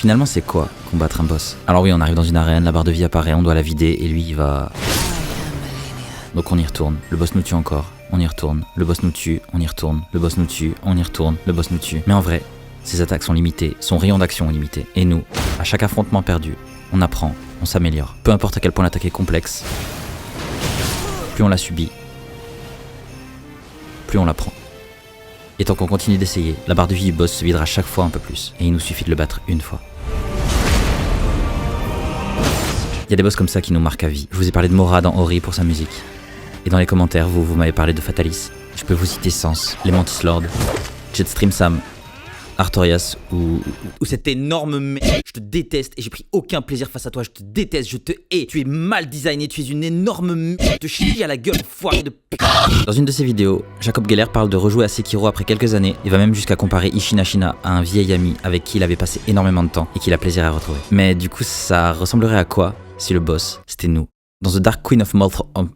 Finalement, c'est quoi combattre un boss? Alors oui, on arrive dans une arène, la barre de vie apparaît, on doit la vider et lui il va... Donc on y retourne, le boss nous tue encore, on y retourne, le boss nous tue, on y retourne, le boss nous tue, on y retourne, le boss nous tue. Mais en vrai, ses attaques sont limitées, son rayon d'action est limité. Et nous, à chaque affrontement perdu, on apprend, on s'améliore. Peu importe à quel point l'attaque est complexe, plus on la subit, plus on la prend. Et tant qu'on continue d'essayer, la barre de vie du boss se videra chaque fois un peu plus. Et il nous suffit de le battre une fois. Il y a des boss comme ça qui nous marquent à vie. Je vous ai parlé de Mora dans Ori pour sa musique. Et dans les commentaires, vous m'avez parlé de Fatalis. Je peux vous citer Sans, les Mantis Lord, Jetstream Sam, Artorias ou cette énorme merde. Je te déteste et j'ai pris aucun plaisir face à toi. Je te déteste, je te hais. Tu es mal designé, tu es une énorme merde. Je te chie à la gueule, foiré de p***. Dans une de ses vidéos, Jacob Geller parle de rejouer à Sekiro après quelques années et va même jusqu'à comparer Ishin-Ashina à un vieil ami avec qui il avait passé énormément de temps et qu'il a plaisir à retrouver. Mais du coup, ça ressemblerait à quoi si le boss, c'était nous? Dans The Dark Queen of Morthholm,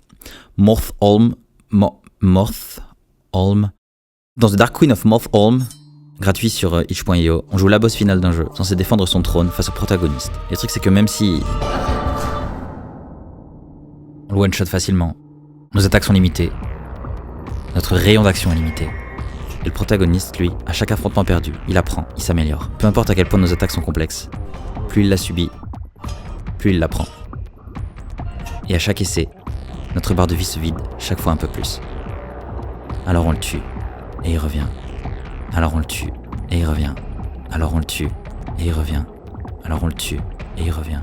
dans The Dark Queen of Morthholm, gratuit sur itch.io, on joue la boss finale d'un jeu, censé défendre son trône face au protagoniste. Et le truc c'est que même si on le one-shot facilement, nos attaques sont limitées, notre rayon d'action est limité. Et le protagoniste, lui, à chaque affrontement perdu, il apprend, il s'améliore. Peu importe à quel point nos attaques sont complexes, plus il la subit, plus il la prend. Et à chaque essai, notre barre de vie se vide chaque fois un peu plus. Alors on le tue, et il revient. Alors on le tue, et il revient. Alors on le tue, et il revient. Alors on le tue, et il revient.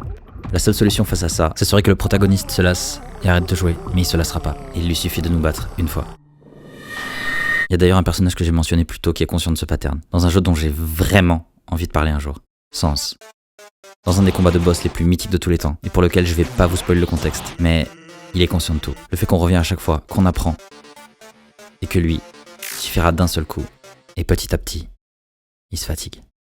La seule solution face à ça, ce serait que le protagoniste se lasse et arrête de jouer. Mais il se lassera pas. Il lui suffit de nous battre une fois. Il y a d'ailleurs un personnage que j'ai mentionné plus tôt qui est conscient de ce pattern. Dans un jeu dont j'ai vraiment envie de parler un jour. Sans. Dans un des combats de boss les plus mythiques de tous les temps. Et pour lequel je vais pas vous spoiler le contexte. Mais il est conscient de tout. Le fait qu'on revient à chaque fois, qu'on apprend. Et que lui, suffira d'un seul coup. Et petit à petit, il se fatigue.